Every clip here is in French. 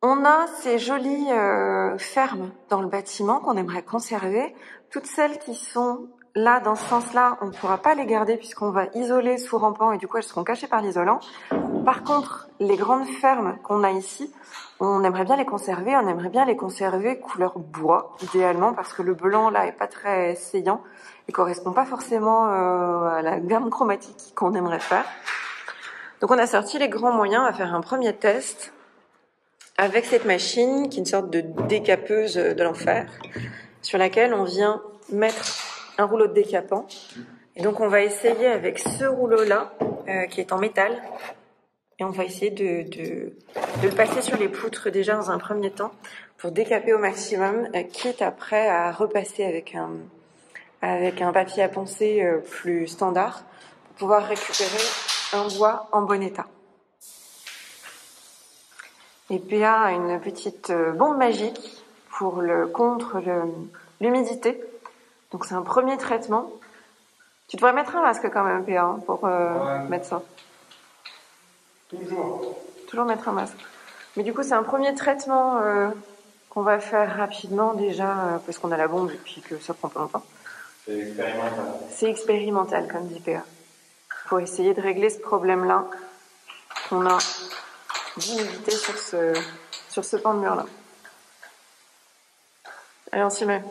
On a ces jolies fermes dans le bâtiment qu'on aimerait conserver. Toutes celles qui sont là, dans ce sens-là, on ne pourra pas les garder puisqu'on va isoler sous rampant et du coup elles seront cachées par l'isolant. Par contre, les grandes fermes qu'on a ici, on aimerait bien les conserver. On aimerait bien les conserver couleur bois, idéalement, parce que le blanc là est pas très saillant et correspond pas forcément à la gamme chromatique qu'on aimerait faire. Donc on a sorti les grands moyens à faire un premier test avec cette machine qui est une sorte de décapeuse de l'enfer sur laquelle on vient mettre un rouleau de décapant. Et donc on va essayer avec ce rouleau-là qui est en métal et on va essayer de le passer sur les poutres déjà dans un premier temps pour décaper au maximum, quitte après à repasser avec un papier à poncer plus standard pour pouvoir récupérer un bois en bon état. Et PA a une petite bombe magique contre l'humidité. Donc c'est un premier traitement. Tu devrais mettre un masque quand même, PA, hein, pour mettre ça. Toujours mettre un masque. Mais du coup, c'est un premier traitement qu'on va faire rapidement déjà, parce qu'on a la bombe et puis que ça prend pas longtemps. C'est expérimental. C'est expérimental, comme dit PA. Pour essayer de régler ce problème-là qu'on a d'humidité sur ce pan de mur-là. Allez, on s'y met.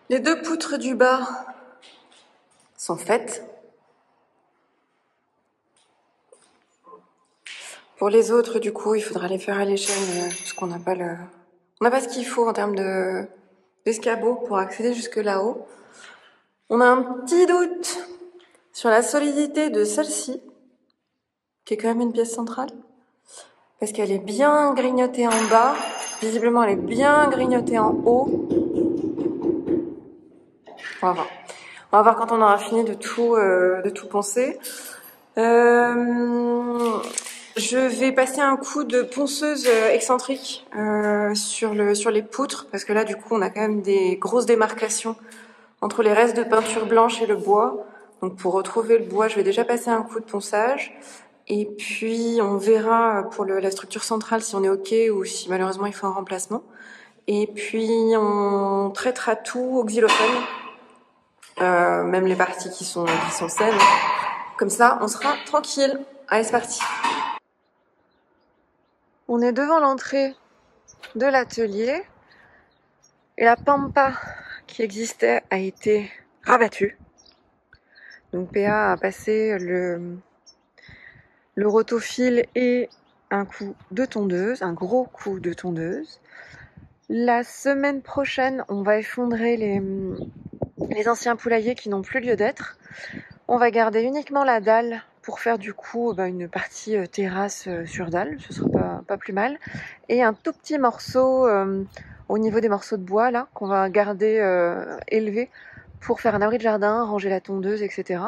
Les deux poutres du bas sont faites. Pour les autres, du coup, il faudra les faire à l'échelle parce qu'on n'a pas ce qu'il faut en termes d'escabeau pour accéder jusque là-haut. On a un petit doute sur la solidité de celle-ci, qui est quand même une pièce centrale, parce qu'elle est bien grignotée en bas. Visiblement, elle est bien grignotée en haut. On va voir. On va voir quand on aura fini de tout poncer. Je vais passer un coup de ponceuse excentrique sur les poutres, parce que là, du coup, on a quand même des grosses démarcations entre les restes de peinture blanche et le bois. Donc, pour retrouver le bois, je vais déjà passer un coup de ponçage. Et puis, on verra pour la structure centrale si on est OK ou si malheureusement il faut un remplacement. Et puis, on traitera tout au xylophone. Même les parties qui sont saines. Comme ça, on sera tranquille. Allez, c'est parti. On est devant l'entrée de l'atelier et la pampa qui existait a été rabattue. Donc PA a passé le rotofil et un coup de tondeuse, un gros coup de tondeuse. La semaine prochaine, on va effondrer les anciens poulaillers qui n'ont plus lieu d'être. On va garder uniquement la dalle pour faire du coup une partie terrasse sur dalle, ce sera pas plus mal. Et un tout petit morceau au niveau des morceaux de bois là qu'on va garder élevé pour faire un abri de jardin, ranger la tondeuse, etc.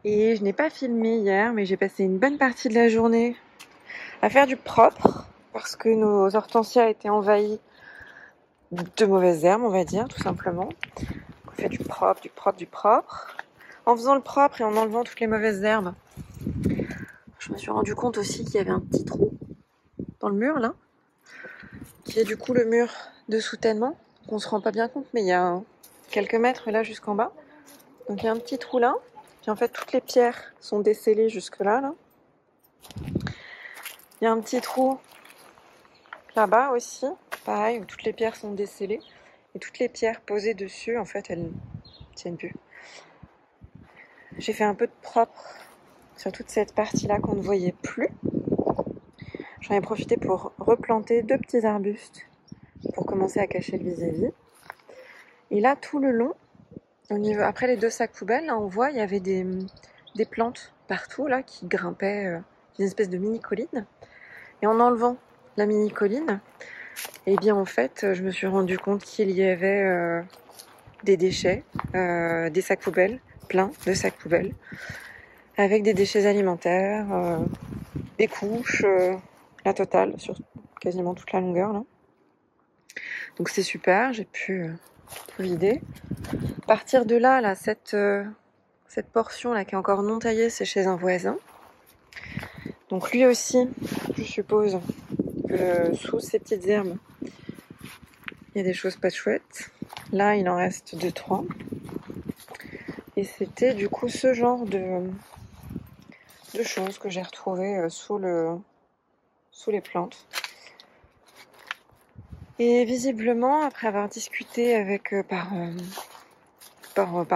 Et je n'ai pas filmé hier, mais j'ai passé une bonne partie de la journée à faire du propre parce que nos hortensias étaient envahies de mauvaises herbes, on va dire, tout simplement. On fait du propre, du propre, du propre. En faisant le propre et en enlevant toutes les mauvaises herbes, je me suis rendu compte aussi qu'il y avait un petit trou dans le mur là, qui est du coup le mur de soutènement. On se rend pas bien compte, mais il y a quelques mètres là jusqu'en bas. Donc il y a un petit trou là. Puis en fait toutes les pierres sont descellées jusque là. Il y a un petit trou là-bas aussi, pareil, où toutes les pierres sont descellées. Et toutes les pierres posées dessus, en fait, elles ne tiennent plus. J'ai fait un peu de propre sur toute cette partie-là qu'on ne voyait plus. J'en ai profité pour replanter 2 petits arbustes pour commencer à cacher le vis-à-vis. Et là, tout le long, après les 2 sacs poubelles, là, on voit, il y avait des plantes partout là qui grimpaient, une espèce de mini-colline. Et en enlevant la mini-colline, eh bien en fait, je me suis rendu compte qu'il y avait des déchets, des sacs poubelles, plein de sacs poubelles, avec des déchets alimentaires, des couches, la totale, sur quasiment toute la longueur là. Donc c'est super, j'ai pu tout vider. À partir de là, cette portion là qui est encore non taillée, c'est chez un voisin. Donc lui aussi, je suppose que sous ces petites herbes, il y a des choses pas chouettes. Là, il en reste 2-3. Et c'était du coup ce genre de choses que j'ai retrouvées sous les plantes. Et visiblement, après avoir discuté avec par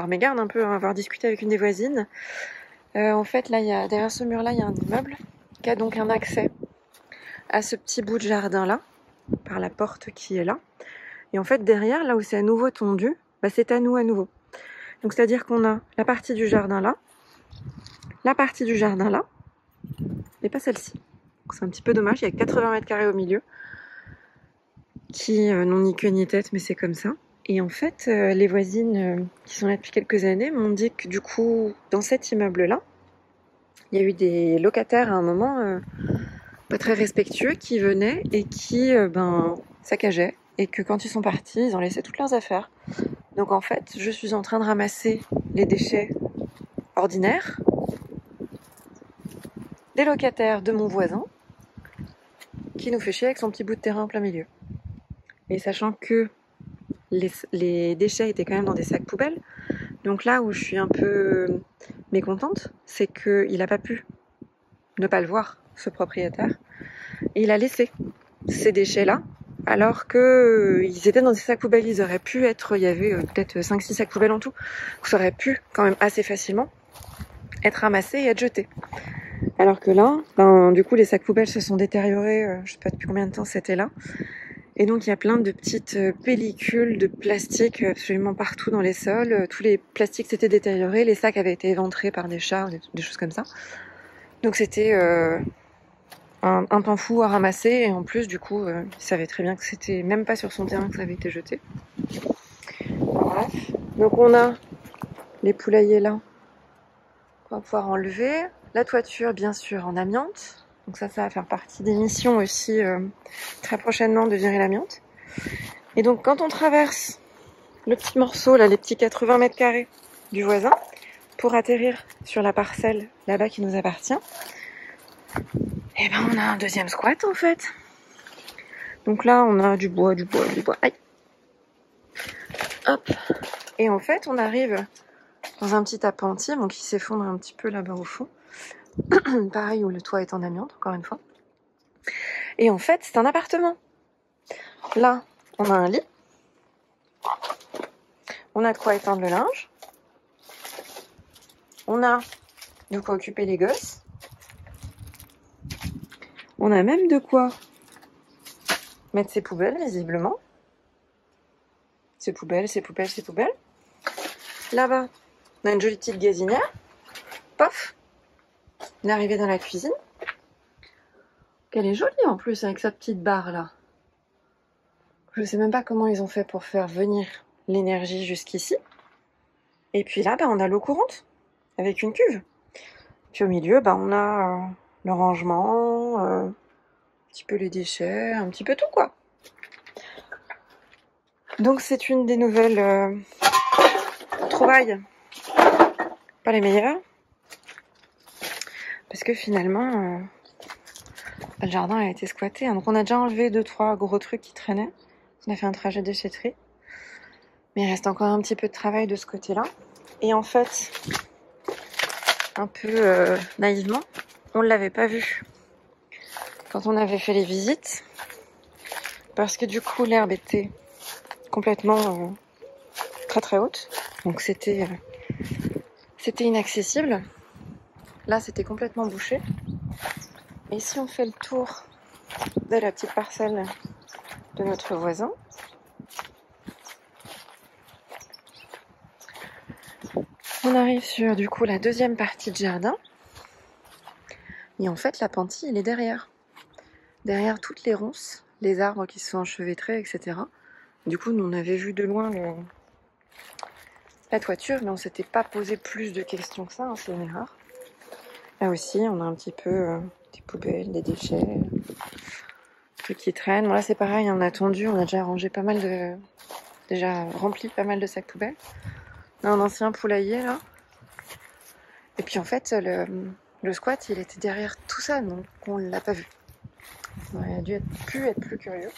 mégarde un peu, avoir discuté avec une des voisines, en fait là, derrière ce mur-là, il y a un immeuble qui a donc un accès à ce petit bout de jardin là, par la porte qui est là. Et en fait derrière, là où c'est à nouveau tondu, c'est à nous à nouveau. Donc c'est-à-dire qu'on a la partie du jardin là, la partie du jardin là, mais pas celle-ci. C'est un petit peu dommage, il y a 80 mètres carrés au milieu, qui n'ont ni queue ni tête, mais c'est comme ça. Et en fait, les voisines qui sont là depuis quelques années m'ont dit que du coup, dans cet immeuble-là, il y a eu des locataires à un moment pas très respectueux qui venaient et qui saccageaient. Et que quand ils sont partis, ils ont laissé toutes leurs affaires. Donc en fait, je suis en train de ramasser les déchets ordinaires des locataires de mon voisin qui nous fait chier avec son petit bout de terrain en plein milieu. Et sachant que les déchets étaient quand même dans des sacs poubelles, donc là où je suis un peu mécontente, c'est qu'il n'a pas pu ne pas le voir, ce propriétaire, et il a laissé ces déchets-là, alors qu'ils étaient dans des sacs poubelles. Ils auraient pu être, il y avait peut-être 5-6 sacs poubelles en tout, ça aurait pu quand même assez facilement être ramassés et être jetés. Alors que là, du coup les sacs poubelles se sont détériorés, je sais pas depuis combien de temps c'était là. Et donc il y a plein de petites pellicules de plastique absolument partout dans les sols. Tous les plastiques s'étaient détériorés, les sacs avaient été éventrés par des chats, des choses comme ça. Donc c'était un temps fou à ramasser. Et en plus du coup, il savait très bien que c'était même pas sur son terrain que ça avait été jeté. Bref. Donc on a les poulaillers là qu'on va pouvoir enlever. La toiture bien sûr en amiante. Donc ça va faire partie des missions aussi très prochainement de virer l'amiante. Et donc quand on traverse le petit morceau, là, les petits 80 mètres carrés du voisin, pour atterrir sur la parcelle là-bas qui nous appartient, et on a un deuxième squat en fait. Donc là on a du bois. Aïe. Hop. Et en fait on arrive dans un petit appentis qui s'effondre un petit peu là-bas au fond. Pareil où le toit est en amiante, encore une fois. Et en fait, c'est un appartement. Là, on a un lit. On a de quoi étendre le linge. On a de quoi occuper les gosses. On a même de quoi mettre ses poubelles, visiblement. Ses poubelles, ses poubelles, ses poubelles. Là-bas, on a une jolie petite gazinière. Paf! On est arrivé dans la cuisine. Elle est jolie en plus avec sa petite barre là. Je sais même pas comment ils ont fait pour faire venir l'énergie jusqu'ici. Et puis là, on a l'eau courante avec une cuve. Puis au milieu, on a le rangement, un petit peu les déchets, un petit peu tout quoi. Donc c'est une des nouvelles trouvailles, pas les meilleures, parce que finalement le jardin a été squatté. Donc on a déjà enlevé 2-3 gros trucs qui traînaient. On a fait un trajet déchetterie, mais il reste encore un petit peu de travail de ce côté-là. Et en fait, un peu naïvement, on ne l'avait pas vu quand on avait fait les visites, parce que du coup l'herbe était complètement très très haute, donc c'était inaccessible. Là c'était complètement bouché. Et si on fait le tour de la petite parcelle de notre voisin, on arrive sur du coup la deuxième partie de jardin. Et en fait la pente, elle est derrière toutes les ronces, les arbres qui sont enchevêtrés, etc. Du coup nous on avait vu de loin la toiture, mais on s'était pas posé plus de questions que ça, hein, c'est une erreur. Là aussi on a un petit peu des poubelles, des déchets, trucs qui traînent. Bon là c'est pareil, on a tendu, on a déjà rangé pas mal de... déjà rempli pas mal de sacs poubelles. On a un ancien poulailler là. Et puis en fait le squat il était derrière tout ça, donc on l'a pas vu. On aurait dû être plus curieux.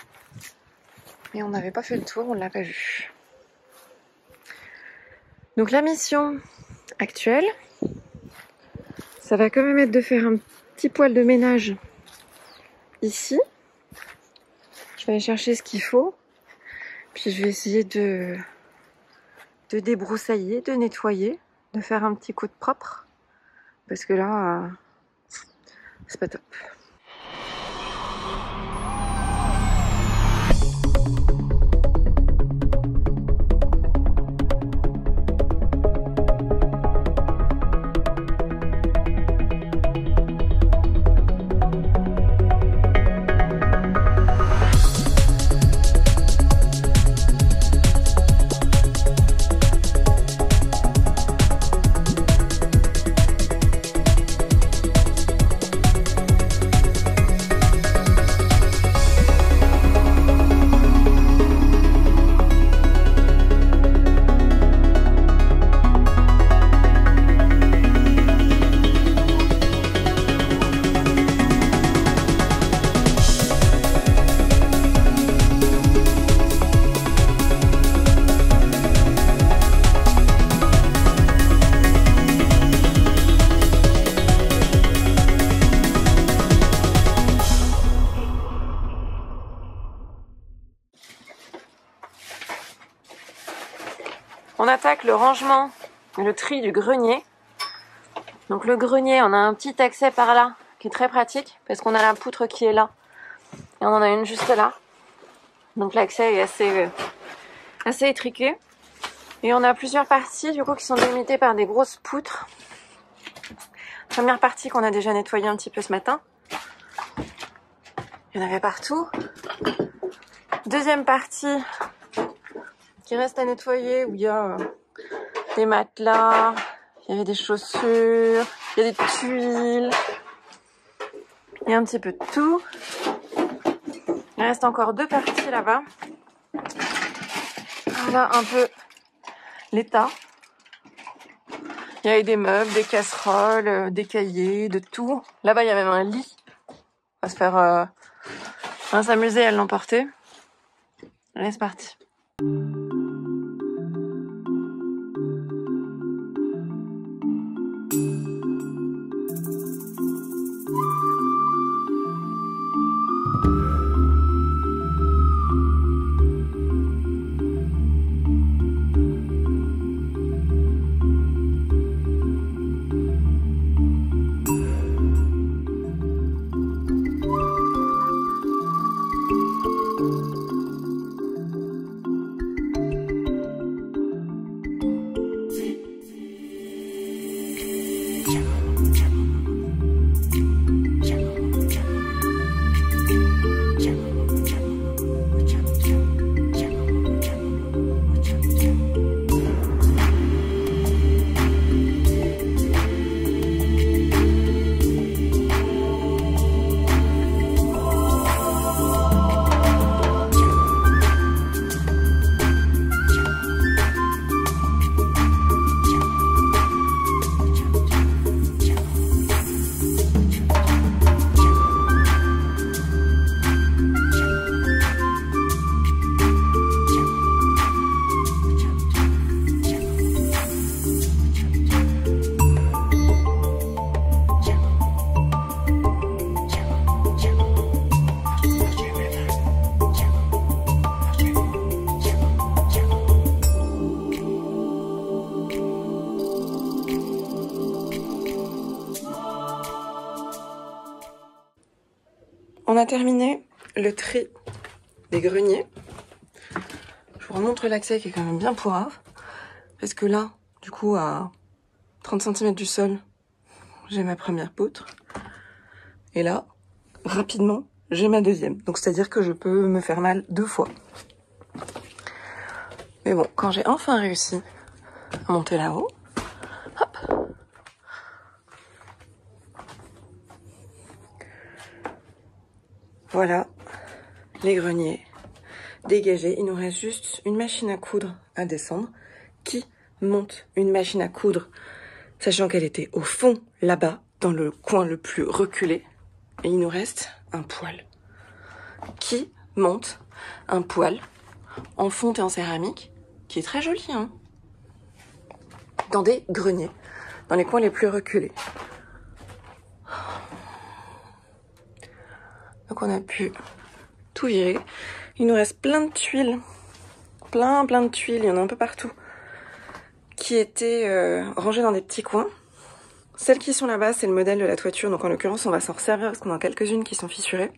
Et on n'avait pas fait le tour, on l'a pas vu. Donc la mission actuelle, ça va quand même être de faire un petit poil de ménage ici. Je vais aller chercher ce qu'il faut. Puis je vais essayer de débroussailler, de nettoyer, de faire un petit coup de propre. Parce que là, c'est pas top. On attaque le rangement, le tri du grenier. Donc le grenier, on a un petit accès par là qui est très pratique parce qu'on a la poutre qui est là et on en a une juste là. Donc l'accès est assez étriqué. Et on a plusieurs parties du coup qui sont délimitées par des grosses poutres. Première partie qu'on a déjà nettoyée un petit peu ce matin. Il y en avait partout. Deuxième partie qui reste à nettoyer où il y a des matelas, il y avait des chaussures, il y a des tuiles, il y a un petit peu de tout. Il reste encore deux parties là-bas. Voilà un peu l'état. Il y avait des meubles, des casseroles, des cahiers, de tout. Là-bas il y a même un lit. On va se faire, on va s'amuser à l'emporter. Allez, c'est parti. on a terminé le tri des greniers. Je vous remontre l'accès qui est quand même bien pourrave. Parce que là, du coup, à 30 cm du sol, j'ai ma première poutre. Et là, rapidement, j'ai ma deuxième. Donc c'est-à-dire que je peux me faire mal 2 fois. Mais bon, quand j'ai enfin réussi à monter là-haut, hop, voilà les greniers dégagés. Il nous reste juste une machine à coudre à descendre. Qui monte une machine à coudre, sachant qu'elle était au fond, là-bas, dans le coin le plus reculé, et il nous reste un poêle. Qui monte un poêle en fonte et en céramique, qui est très joli, hein, dans des greniers, dans les coins les plus reculés. Donc on a pu tout virer. Il nous reste plein de tuiles, plein de tuiles, il y en a un peu partout, qui étaient rangées dans des petits coins. Celles qui sont là-bas, c'est le modèle de la toiture, donc en l'occurrence on va s'en resservir parce qu'on en a quelques-unes qui sont fissurées.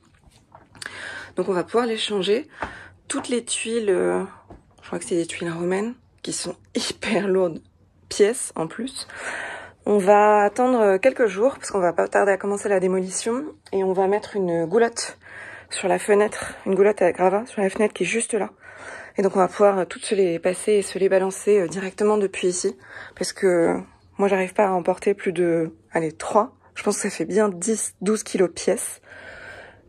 Donc on va pouvoir les changer. Toutes les tuiles, je crois que c'est des tuiles romaines, qui sont hyper lourdes, pièces en plus. On va attendre quelques jours, parce qu'on va pas tarder à commencer la démolition, et on va mettre une goulotte sur la fenêtre, une goulotte à gravat sur la fenêtre qui est juste là. Et donc on va pouvoir toutes se les passer et se les balancer directement depuis ici, parce que moi j'arrive pas à emporter plus de, allez, 3. Je pense que ça fait bien 10-12 kilos pièces.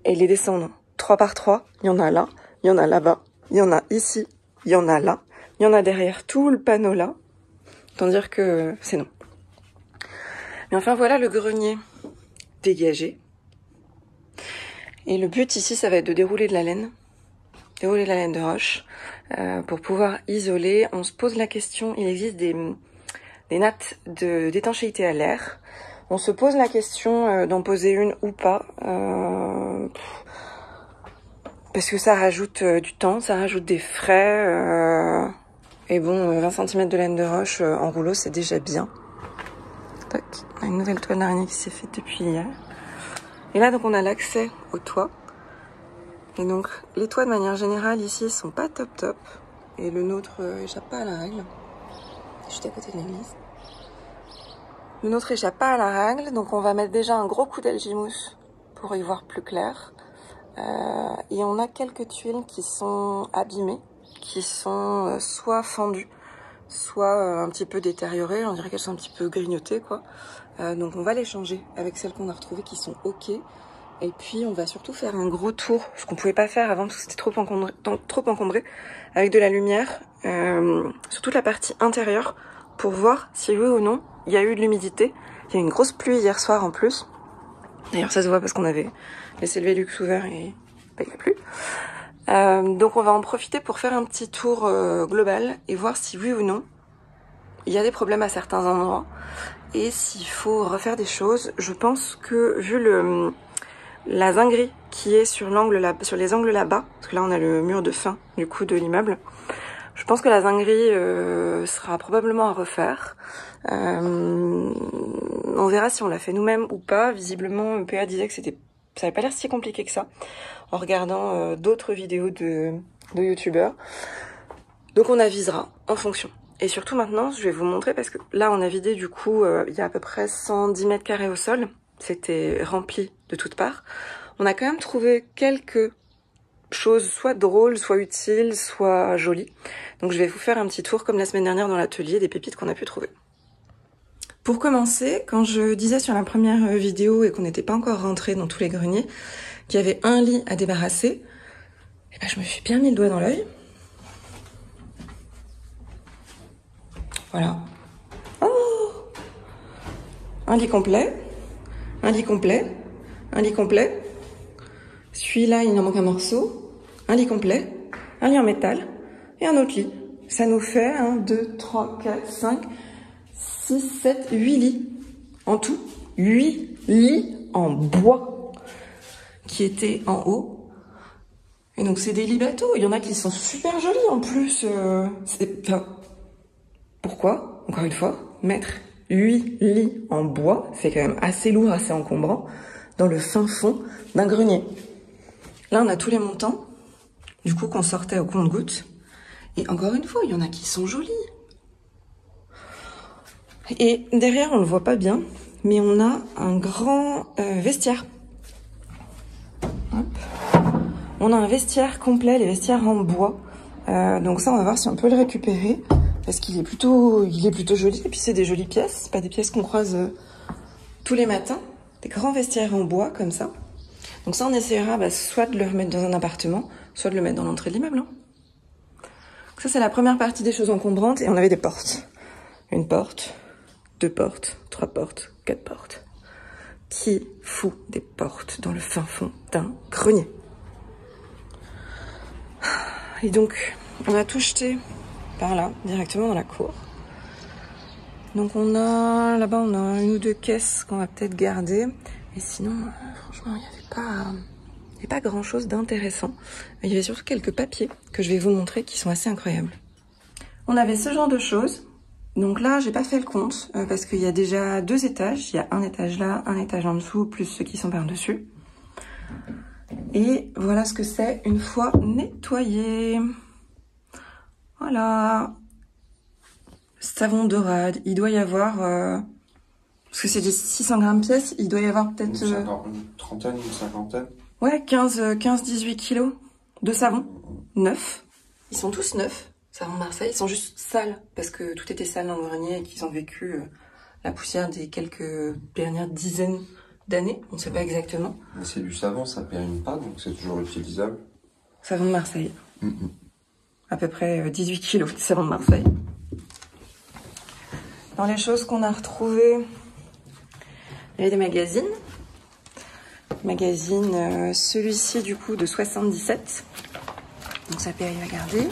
Et les descendre 3 par 3, il y en a là, il y en a là-bas, il y en a ici, il y en a là, il y en a derrière tout le panneau là. Autant dire que c'est non. Mais enfin voilà le grenier dégagé. Et le but ici, ça va être de dérouler de la laine de roche, pour pouvoir isoler. On se pose la question, il existe des nattes d'étanchéité à l'air. On se pose la question d'en poser une ou pas, parce que ça rajoute du temps, ça rajoute des frais, et bon, 20 cm de laine de roche en rouleau, c'est déjà bien. Tac, on a une nouvelle toile d'araignée qui s'est faite depuis hier. Et là, donc, on a l'accès au toit. Et donc, les toits, de manière générale, ici, sont pas top. Et le nôtre échappe pas à la règle. Juste à côté de l'église. Le nôtre échappe pas à la règle, donc on va mettre déjà un gros coup d'algimousse pour y voir plus clair. Et on a quelques tuiles qui sont abîmées, qui sont soit fendues, soit un petit peu détériorées. On dirait qu'elles sont un petit peu grignotées, quoi. Donc on va les changer avec celles qu'on a retrouvées qui sont ok. Et puis on va surtout faire un gros tour, ce qu'on pouvait pas faire avant parce que c'était trop encombré, avec de la lumière sur toute la partie intérieure pour voir si oui ou non il y a eu de l'humidité. Il y a eu une grosse pluie hier soir en plus. D'ailleurs ça se voit parce qu'on avait laissé le Velux ouvert et bah, il n'y a plus. Donc on va en profiter pour faire un petit tour global et voir si oui ou non il y a des problèmes à certains endroits et s'il faut refaire des choses. Je pense que vu la zinguerie qui est sur les angles là-bas, parce que là on a le mur de fin du coup de l'immeuble, je pense que la zinguerie sera probablement à refaire. On verra si on l'a fait nous-mêmes ou pas. Visiblement, PA disait que ça n'avait pas l'air si compliqué que ça, en regardant d'autres vidéos de youtubeurs. Donc on avisera en fonction. Et surtout maintenant, je vais vous montrer, parce que là on a vidé du coup, il y a à peu près 110 mètres carrés au sol. C'était rempli de toutes parts. On a quand même trouvé quelques choses soit drôles, soit utiles, soit jolies. Donc je vais vous faire un petit tour comme la semaine dernière dans l'atelier des pépites qu'on a pu trouver. Pour commencer, quand je disais sur la première vidéo et qu'on n'était pas encore rentré dans tous les greniers, qu'il y avait un lit à débarrasser, et ben je me suis bien mis le doigt dans l'œil. Voilà. Oh, un lit complet, un lit complet, un lit complet. Celui-là, il en manque un morceau. Un lit complet, un lit en métal et un autre lit. Ça nous fait 1, 2, 3, 4, 5, 6, 7, 8 lits. En tout, 8 lits en bois qui étaient en haut. Et donc c'est des lits bateaux. Il y en a qui sont super jolis en plus. Enfin, pourquoi, encore une fois, mettre 8 lits en bois, c'est quand même assez lourd, assez encombrant, dans le fin fond d'un grenier. Là, on a tous les montants, du coup, qu'on sortait au compte-gouttes. Et encore une fois, il y en a qui sont jolis. Et derrière, on le voit pas bien, mais on a un grand vestiaire. Hop. On a un vestiaire complet, les vestiaires en bois. Donc ça, on va voir si on peut le récupérer. Parce qu'il est plutôt joli. Et puis c'est des jolies pièces. C'est pas des pièces qu'on croise tous les matins. Des grands vestiaires en bois, comme ça. Donc ça, on essaiera soit de le remettre dans un appartement, soit de le mettre dans l'entrée de l'immeuble. Hein. Ça, c'est la première partie des choses encombrantes. Et on avait des portes. Une porte, 2 portes, 3 portes, 4 portes. Qui fout des portes dans le fin fond d'un grenier? Et donc, on a tout jeté par là, directement dans la cour. Donc là-bas, on a 1 ou 2 caisses qu'on va peut-être garder. Et sinon, franchement, il n'y avait pas grand-chose d'intéressant. Il y avait surtout quelques papiers que je vais vous montrer qui sont assez incroyables. On avait ce genre de choses. Donc là, j'ai pas fait le compte parce qu'il y a déjà 2 étages. Il y a un étage là, un étage en dessous, plus ceux qui sont par-dessus. Et voilà ce que c'est une fois nettoyé. Voilà. Savon dorade. Il doit y avoir... parce que c'est des 600 grammes pièces, il doit y avoir peut-être... Une trentaine, une cinquantaine. Ouais, 15-18 kilos de savon. Neufs. Ils sont tous neufs. Savon de Marseille, ils sont juste sales, parce que tout était sale dans le grenier et qu'ils ont vécu la poussière des quelques dernières dizaines d'années, on ne sait pas exactement. Mais c'est du savon, ça périme pas, donc c'est toujours utilisable. Savon de Marseille. À peu près 18 kilos de savon de Marseille. Dans les choses qu'on a retrouvées, il y avait des magazines. Magazine, celui-ci du coup de 77, donc ça périme à garder.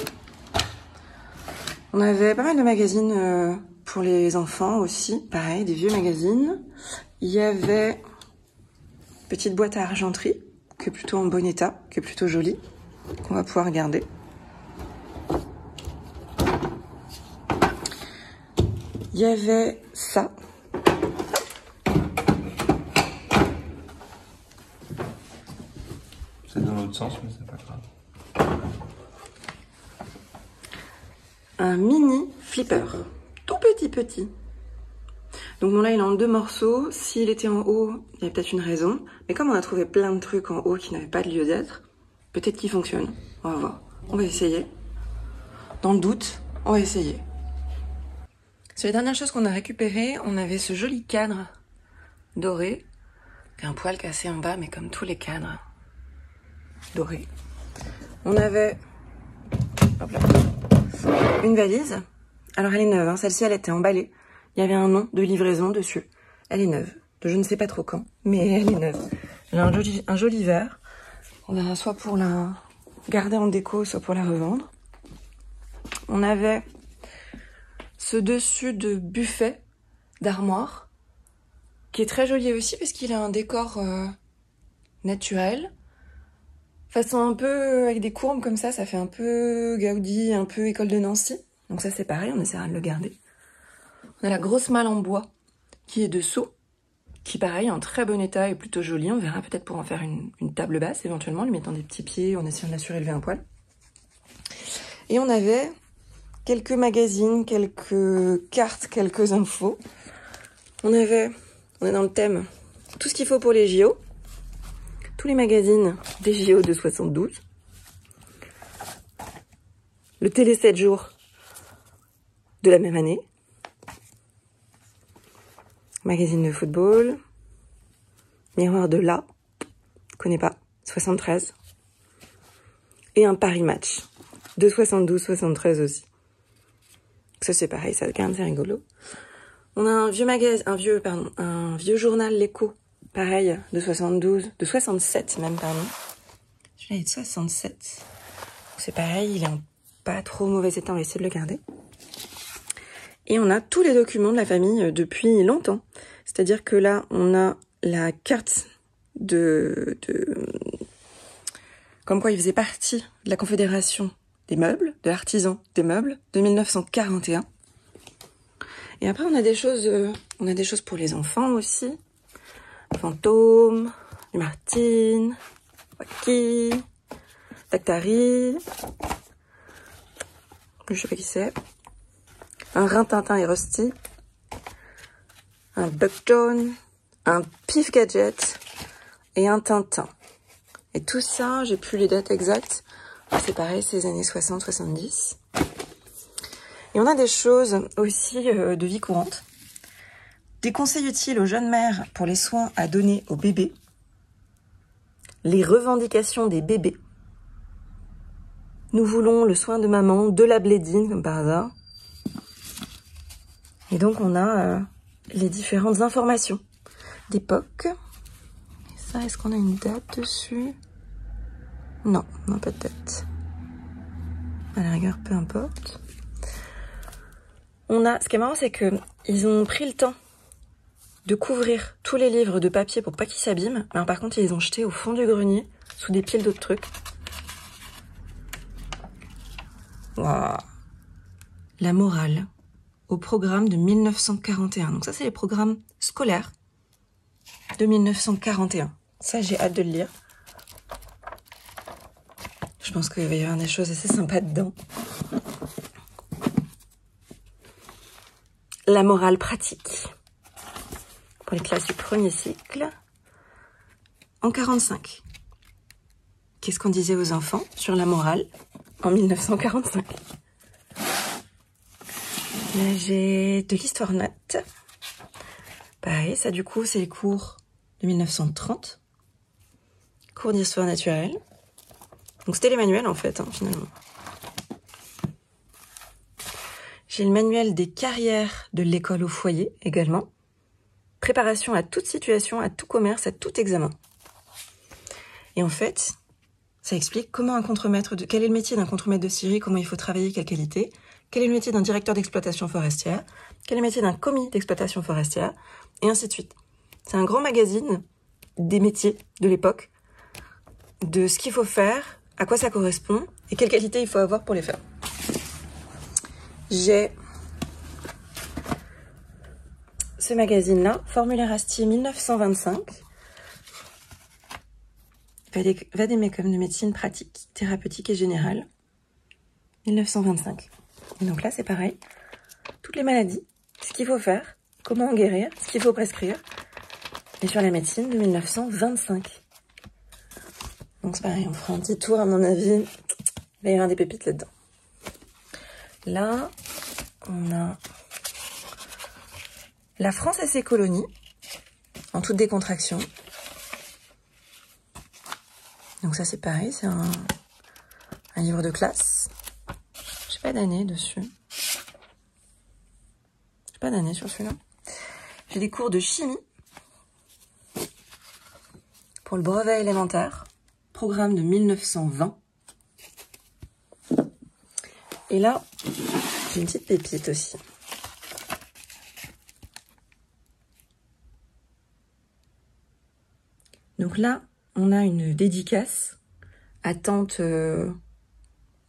On avait pas mal de magazines pour les enfants aussi, pareil, des vieux magazines. Il y avait une petite boîte à argenterie, qui est plutôt en bon état, qui est plutôt jolie, qu'on va pouvoir garder. Il y avait ça. C'est dans l'autre sens, mais c'est pas grave. Un mini flipper, tout petit. Donc bon là il est en 2 morceaux, s'il était en haut, il y avait peut-être une raison, mais comme on a trouvé plein de trucs en haut qui n'avaient pas de lieu d'être, peut-être qu'il fonctionne, on va voir, on va essayer. Dans le doute, on va essayer. Sur les dernières choses qu'on a récupérées, on avait ce joli cadre doré, un poil cassé en bas, mais comme tous les cadres dorés. On avait... Hop là. Une valise. Alors elle est neuve, hein. Celle-ci elle était emballée. Il y avait un nom de livraison dessus. Elle est neuve. De je ne sais pas trop quand, mais elle est neuve. Elle a un joli vert. On a soit pour la garder en déco, soit pour la revendre. On avait ce dessus de buffet d'armoire qui est très joli aussi parce qu'il a un décor naturel. Façon un peu avec des courbes comme ça fait un peu Gaudi, un peu école de Nancy. Donc ça c'est pareil, on essaiera de le garder. On a la grosse malle en bois qui est dessous, qui pareil en très bon état et plutôt jolie. On verra peut-être pour en faire une table basse éventuellement, lui mettant des petits pieds en essayant de la surélever un poil. Et on avait quelques magazines, quelques cartes, quelques infos. On est dans le thème, tout ce qu'il faut pour les JO. Tous les magazines des JO de 72. Le télé 7 jours de la même année. Magazine de football. Miroir de là. Je connais pas. 73. Et un Paris Match. De 72, 73 aussi. Ça c'est pareil, ça garde, c'est rigolo. On a un vieux journal L'Écho. Pareil, de 72, de 67 même, pardon. Celui-là est de 67. C'est pareil, il est en pas trop mauvais état, on va essayer de le garder. Et on a tous les documents de la famille depuis longtemps. C'est-à-dire que là, on a la carte comme quoi il faisait partie de la Confédération des meubles, de l'artisan des meubles, de 1941. Et après, on a des choses pour les enfants aussi. Fantôme, les Martine, Waki, Dactari, je sais pas qui c'est, un Rintintin et Rusty, un Buckton, un Pif Gadget et un Tintin. Et tout ça, j'ai plus les dates exactes, c'est pareil, c'est les années 60-70. Et on a des choses aussi de vie courante. Des conseils utiles aux jeunes mères pour les soins à donner aux bébés. Les revendications des bébés. Nous voulons le soin de maman, de la blédine, comme par hasard. Et donc on a les différentes informations d'époque. Et ça, est-ce qu'on a une date dessus? Non, on n'a pas de date. À la rigueur, peu importe. Ce qui est marrant, c'est que ils ont pris le temps de couvrir tous les livres de papier pour pas qu'ils s'abîment. Alors par contre, ils les ont jetés au fond du grenier, sous des piles d'autres trucs. Wow. La morale au programme de 1941. Donc ça, c'est les programmes scolaires de 1941. Ça, j'ai hâte de le lire. Je pense qu'il va y avoir des choses assez sympas dedans. La morale pratique pour les classes du premier cycle en 45. Qu'est-ce qu'on disait aux enfants sur la morale en 1945? Là, j'ai de l'histoire nat. Pareil, ça du coup, c'est les cours de 1930. Cours d'histoire naturelle. Donc c'était les manuels en fait, finalement. J'ai le manuel des carrières de l'école au foyer également. Préparation à toute situation, à tout commerce, à tout examen. Et en fait, ça explique comment quel est le métier d'un contremaître de scierie, comment il faut travailler, quelle qualité, quel est le métier d'un directeur d'exploitation forestière, quel est le métier d'un commis d'exploitation forestière, et ainsi de suite. C'est un grand magazine des métiers de l'époque, de ce qu'il faut faire, à quoi ça correspond, et quelle qualité il faut avoir pour les faire. J'ai ce magazine-là, Formulaire Astier 1925, Vadémécum de médecine pratique, thérapeutique et générale, 1925. Et donc là, c'est pareil. Toutes les maladies, ce qu'il faut faire, comment en guérir, ce qu'il faut prescrire. Et sur la médecine de 1925. Donc c'est pareil, on fera un petit tour, à mon avis. Il va y avoir des pépites là-dedans. Là, on a La France et ses colonies, en toute décontraction. Donc ça, c'est pareil, c'est un livre de classe. J'ai pas d'année dessus. J'ai pas d'année sur celui-là. J'ai des cours de chimie pour le brevet élémentaire, programme de 1920. Et là, j'ai une petite pépite aussi. Donc là, on a une dédicace à tante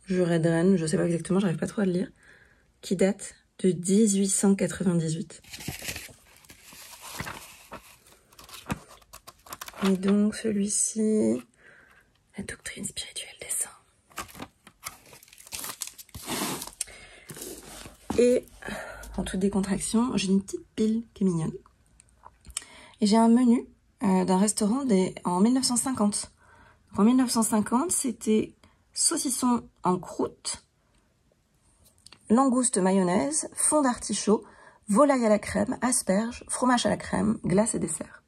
Juredren, je sais pas exactement, j'arrive pas trop à le lire, qui date de 1898. Et donc celui-ci, la doctrine spirituelle des saints. Et en toute décontraction, j'ai une petite pile qui est mignonne. Et j'ai un menu d'un restaurant en 1950. Donc en 1950, c'était saucisson en croûte, langouste mayonnaise, fond d'artichaut, volaille à la crème, asperges, fromage à la crème, glace et dessert.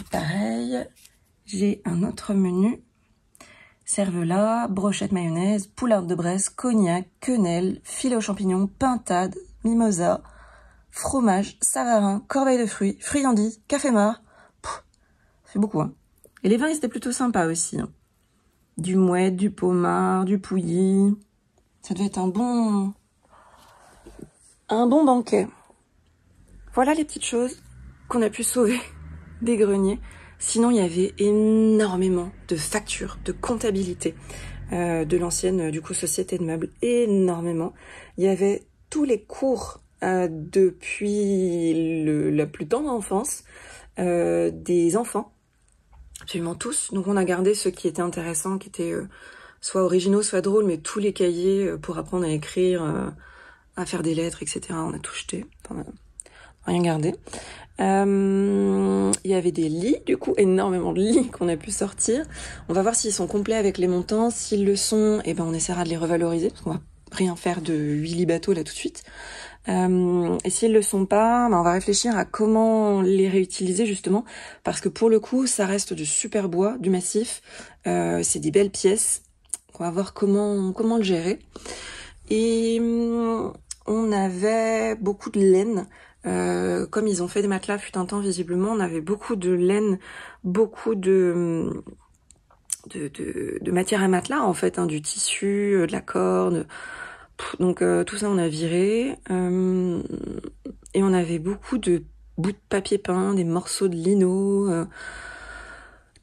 Et pareil, j'ai un autre menu. Cervelas, brochette mayonnaise, poularde de Bresse, cognac, quenelle, filet aux champignons, pintade, mimosa, fromage, savarin, corbeille de fruits, friandises, café marc. Ça fait beaucoup, hein. Et les vins, ils étaient plutôt sympas aussi, hein. Du mouette, du pommard, du pouilly. Ça devait être un bon banquet. Voilà les petites choses qu'on a pu sauver des greniers. Sinon, il y avait énormément de factures, de comptabilité de l'ancienne, du coup, société de meubles. Énormément. Il y avait tous les cours depuis la plus tendre enfance des enfants, absolument tous. Donc on a gardé ceux qui étaient intéressants, qui étaient soit originaux, soit drôles, mais tous les cahiers pour apprendre à écrire, à faire des lettres, etc. On a tout jeté, enfin, rien gardé. Il y avait des lits, du coup, énormément de lits qu'on a pu sortir. On va voir s'ils sont complets avec les montants. S'ils le sont, eh ben on essaiera de les revaloriser, parce qu'on va rien faire de 8 lits bateaux là tout de suite. Et s'ils le sont pas, ben on va réfléchir à comment les réutiliser justement, parce que pour le coup, ça reste du super bois, du massif. C'est des belles pièces. On va voir comment le gérer. Et on avait beaucoup de laine. Comme ils ont fait des matelas fut un temps visiblement, on avait beaucoup de laine, beaucoup de matière à matelas en fait, hein, du tissu, de la corde. Donc tout ça on a viré. Et on avait beaucoup de bouts de papier peint, des morceaux de lino,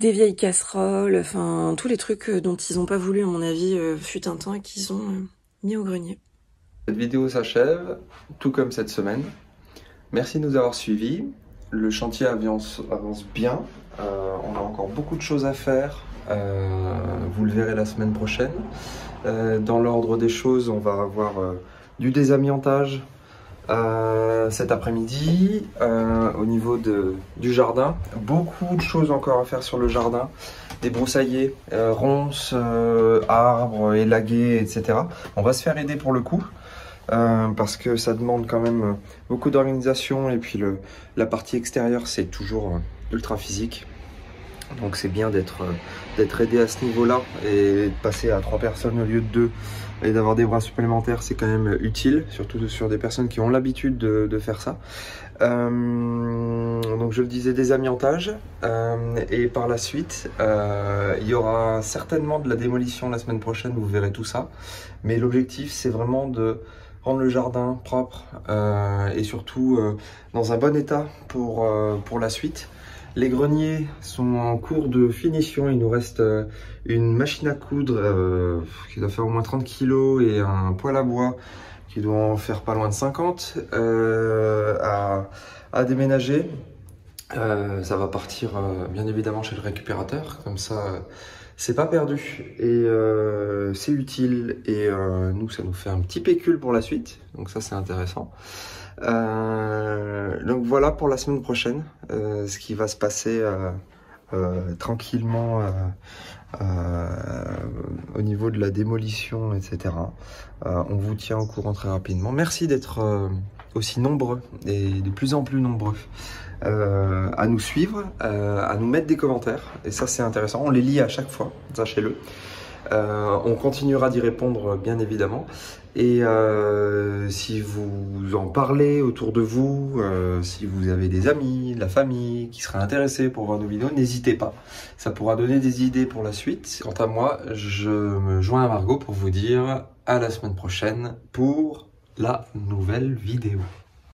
des vieilles casseroles, enfin tous les trucs dont ils n'ont pas voulu à mon avis fut un temps et qu'ils ont mis au grenier. Cette vidéo s'achève, tout comme cette semaine. Merci de nous avoir suivis. Le chantier avance bien. On a encore beaucoup de choses à faire. Vous le verrez la semaine prochaine. Dans l'ordre des choses, on va avoir du désamiantage cet après-midi. Au niveau du jardin, beaucoup de choses encore à faire sur le jardin. Des broussaillers, ronces, arbres, élagués, etc. On va se faire aider pour le coup. Parce que ça demande quand même beaucoup d'organisation et puis la partie extérieure c'est toujours ultra physique, donc c'est bien d'être aidé à ce niveau là et de passer à 3 personnes au lieu de 2 et d'avoir des bras supplémentaires, c'est quand même utile, surtout sur des personnes qui ont l'habitude de faire ça. Donc je le disais, désamiantage et par la suite il y aura certainement de la démolition la semaine prochaine, vous verrez tout ça, mais l'objectif c'est vraiment de rendre le jardin propre et surtout dans un bon état pour la suite. Les greniers sont en cours de finition, il nous reste une machine à coudre qui doit faire au moins 30 kg et un poêle à bois qui doit en faire pas loin de 50 à déménager. Ça va partir bien évidemment chez le récupérateur, comme ça c'est pas perdu et c'est utile et nous ça nous fait un petit pécule pour la suite, donc ça c'est intéressant. Donc voilà pour la semaine prochaine, ce qui va se passer tranquillement au niveau de la démolition, etc. On vous tient au courant très rapidement. Merci d'être aussi nombreux et de plus en plus nombreux à nous suivre, à nous mettre des commentaires, et ça c'est intéressant, on les lit à chaque fois, sachez-le. On continuera d'y répondre bien évidemment, et si vous en parlez autour de vous, si vous avez des amis, de la famille qui seraient intéressés pour voir nos vidéos, n'hésitez pas, ça pourra donner des idées pour la suite. Quant à moi, je me joins à Margot pour vous dire à la semaine prochaine pour la nouvelle vidéo.